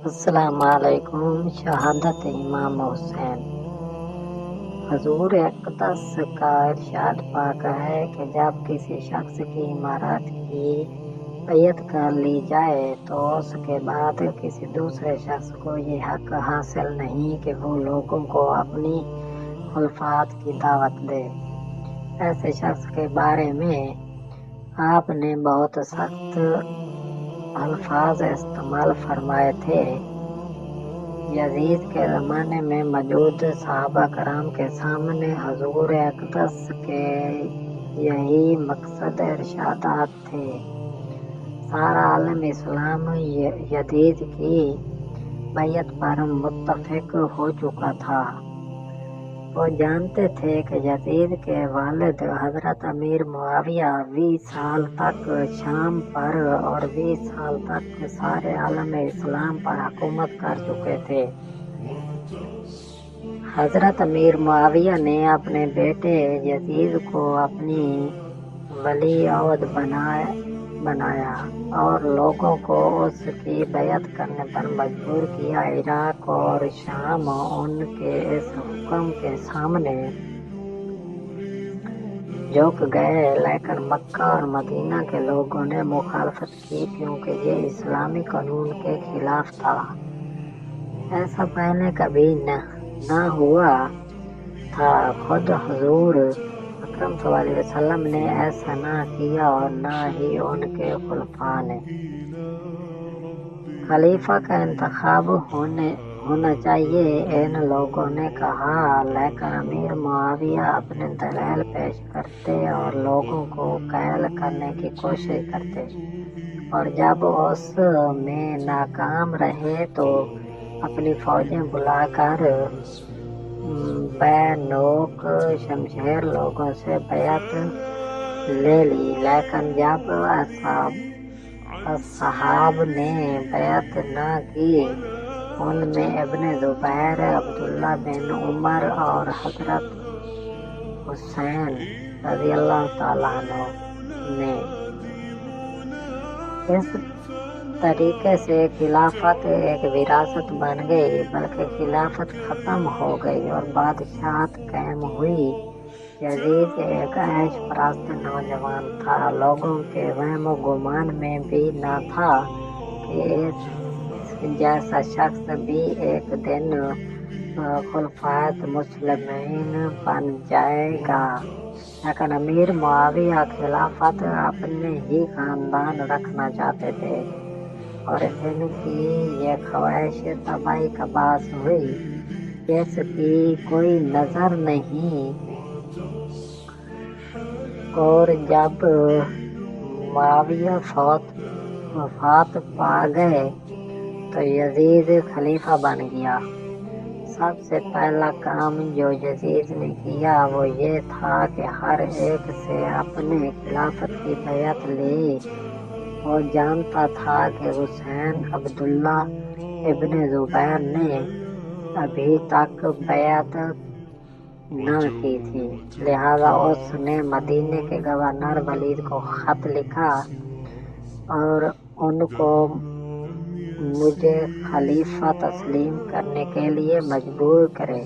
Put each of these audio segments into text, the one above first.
السلام علیکم۔ شہادت امام حسین۔ حضور اقدس کا ارشاد پاک ہے کہ جب کسی شخص کی عمارت کی بیعت کر لی جائے تو اس کے بعد کسی دوسرے شخص کو یہ حق حاصل نہیں کہ وہ لوگوں کو اپنی خلافت کی دعوت دے۔ ایسے شخص کے بارے میں آپ نے بہت سخت الفاظ استعمال فرمائے تھے۔ یزید کے زمانے میں موجود صحابہ کرام کے سامنے حضور اقدس کے یہی مقصد ارشادات تھے۔ سارا عالم اسلام یزید کی بیعت پر متفق ہو چکا تھا۔ وہ جانتے تھے کہ یزید کے والد حضرت امیر معاویہ 20 سال تک شام پر اور 20 سال تک سارے عالم اسلام پر حکومت کر چکے تھے۔ حضرت امیر معاویہ نے اپنے بیٹے یزید کو اپنی ولی عہد بنایا اور لوگوں کو اس کی بیعت کرنے پر مجبور کیا۔ عراق اور شام ان کے اس حکم کے سامنے جھک گئے، لیکن مکہ اور مدینہ کے لوگوں نے مخالفت کی کیونکہ یہ اسلامی قانون کے خلاف تھا۔ ایسا پہلے کبھی نہ ہوا تھا۔ خود حضور اکرم صلی اللہ علیہ وسلم نے ایسا نہ کیا اور نہ ہی ان کے خلفاء نے۔ خلیفہ کا انتخاب ہونا چاہیے، ان لوگوں نے کہا، لیکن امیر معاویہ اپنے دلائل پیش کرتے اور لوگوں کو قائل کرنے کی کوشش کرتے، اور جب اس میں ناکام رہے تو اپنی فوجیں بلا کر بے نوک شمشیر لوگوں سے بیعت لے لی۔ لیکن جب اصحاب نے بیعت نہ کی، ان میں ابن زبیر، عبداللہ بن عمر اور حضرت حسین رضی اللہ تعالیٰ عنہ نے۔ اس طریقے سے خلافت ایک وراثت بن گئی، بلکہ خلافت ختم ہو گئی اور بادشاہت قائم ہوئی۔ یزید ایک عیش پرست نوجوان تھا۔ لوگوں کے وہم و گمان میں بھی نہ تھا کہ اس جیسا شخص بھی ایک دن خلفائے مسلمین بن جائے گا، لیکن امیر معاویہ خلافت اپنے ہی خاندان رکھنا چاہتے تھے اور ان کی یہ خواہش تباہی کا باعث ہوئی جس کی کوئی نظر نہیں۔ اور جب معاویہ وفات پا گئے تو یزید خلیفہ بن گیا۔ سب سے پہلا کام جو یزید نے کیا وہ یہ تھا کہ ہر ایک سے اپنے خلافت کی بیعت لی۔ وہ جانتا تھا کہ حسین عبداللہ ابن زبیر نے ابھی تک بیعت نہ کی تھی، لہذا اس نے مدینے کے گورنر ولید کو خط لکھا اور ان کو مجھے خلیفہ تسلیم کرنے کے لیے مجبور کرے۔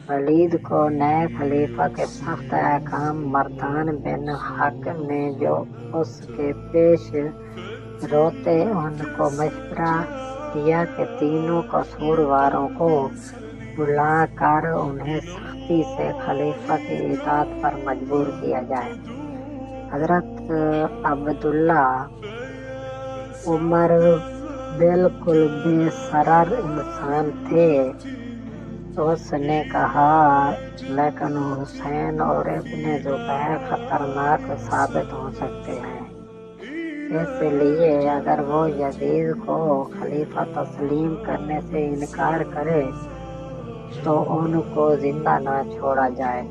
ولید کو نئے خلیفہ کے سخت احکام مردان بن حکم نے جو اس کے پیش روتے ان کو مشورہ دیا کہ تینوں قصورواروں کو بلا کر انہیں سختی سے خلیفہ کی اطاعت پر مجبور کیا جائے۔ حضرت عبداللہ عمر بالکل بے ضرر انسان تھے۔ اس نے کہا، لیکن حسین اور ابن زبیر خطرناک ثابت ہو سکتے ہیں، اس لیے اگر وہ یزید کو خلیفہ تسلیم کرنے سے انکار کرے تو ان کو زندہ نہ چھوڑا جائے۔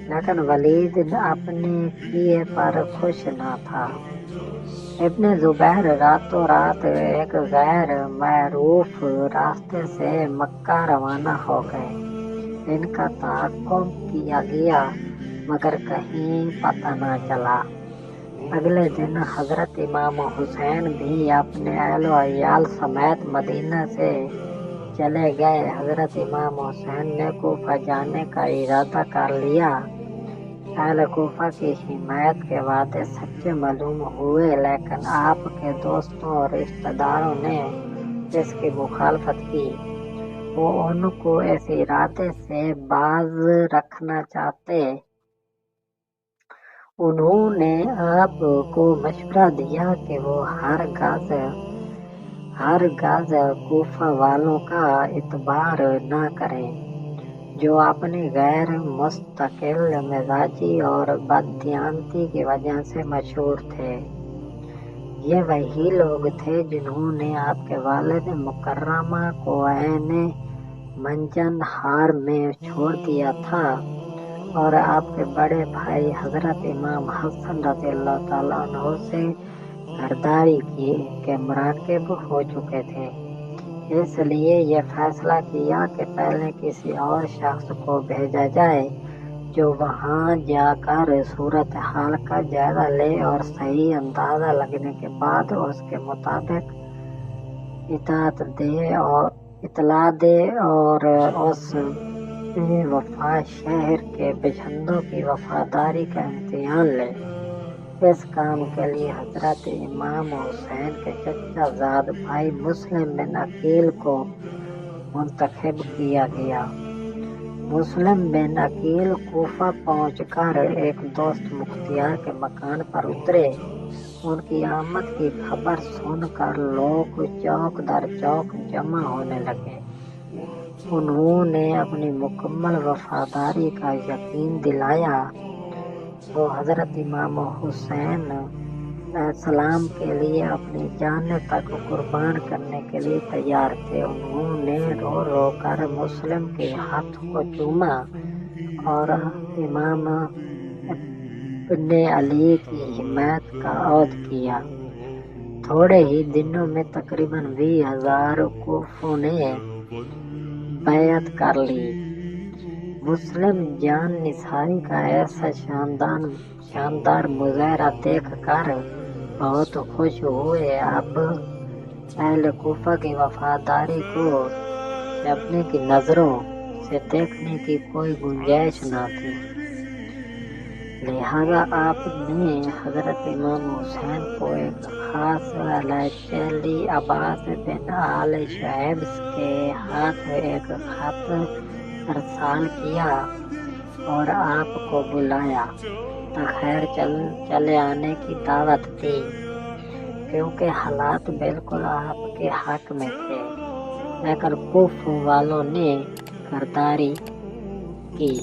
لیکن ولید اپنے کیے پر خوش نہ تھا۔ ابن زبیر راتوں رات ایک غیر معروف راستے سے مکہ روانہ ہو گئے۔ ان کا تعاقب کیا گیا مگر کہیں پتہ نہ چلا۔ اگلے دن حضرت امام حسین بھی اپنے اہل و عیال سمیت مدینہ سے چلے گئے۔ حضرت امام حسین نے کوفہ جانے کا ارادہ کر لیا۔ اہل کوفہ کی حمایت کے وعدے سچے معلوم ہوئے، لیکن آپ کے دوستوں اور رشتہ داروں نے اس کی مخالفت کی۔ وہ ان کو اس ارادے سے باز رکھنا چاہتے۔ انہوں نے آپ کو مشورہ دیا کہ وہ ہرگز کوفہ والوں کا اعتبار نہ کریں، جو اپنی غیر مستقل مزاجی اور بددیانتی کی وجہ سے مشہور تھے۔ یہ وہی لوگ تھے جنہوں نے آپ کے والد مکرمہ کو عین منجن ہار میں چھوڑ دیا تھا، اور آپ کے بڑے بھائی حضرت امام حسن رضی اللہ تعالیٰ عنہ سے غداری کے مراقب ہو چکے تھے۔ اس لیے یہ فیصلہ کیا کہ پہلے کسی اور شخص کو بھیجا جائے جو وہاں جا کر صورتحال کا جائزہ لے اور صحیح اندازہ لگنے کے بعد اس کے مطابق اطلاع دے اور اس بے وفا شہر کے باشندوں کی وفاداری کا امتحان لے۔ اس کام کے لیے حضرت امام حسین کے چچا زاد بھائی مسلم بن عقیل کو منتخب کیا گیا۔ مسلم بن عقیل کوفہ پہنچ کر ایک دوست مختار کے مکان پر اترے۔ ان کی آمد کی خبر سن کر لوگ چوک در چوک جمع ہونے لگے۔ انہوں نے اپنی مکمل وفاداری کا یقین دلایا۔ وہ حضرت امام حسین علیہ السلام کے لیے اپنی جانیں تک قربان کرنے کے لیے تیار تھے۔ انہوں نے رو رو کر مسلم کے ہاتھ کو چوما اور امام ابن علی کی حمایت کا عہد کیا۔ تھوڑے ہی دنوں میں تقریباً 20,000 کوفیوں نے بیعت کر لی۔ مسلم جان نثاری کا ایسا شاندار مظاہرہ دیکھ کر بہت خوش ہوئے۔ اب اہل کوفہ کی وفاداری کو اپنے کی نظروں سے دیکھنے کی کوئی گنجائش نہ تھی، لہذا آپ نے حضرت امام حسین کو ایک خاص الچیلی عباس بن آل شعیب کے ہاتھ ایک خط ارسال کیا اور آپ کو بلایا تاخیر چلے آنے کی دعوت دی، کیونکہ حالات بالکل آپ کے حق میں تھے، لیکن کوفہ والوں نے غداری کی۔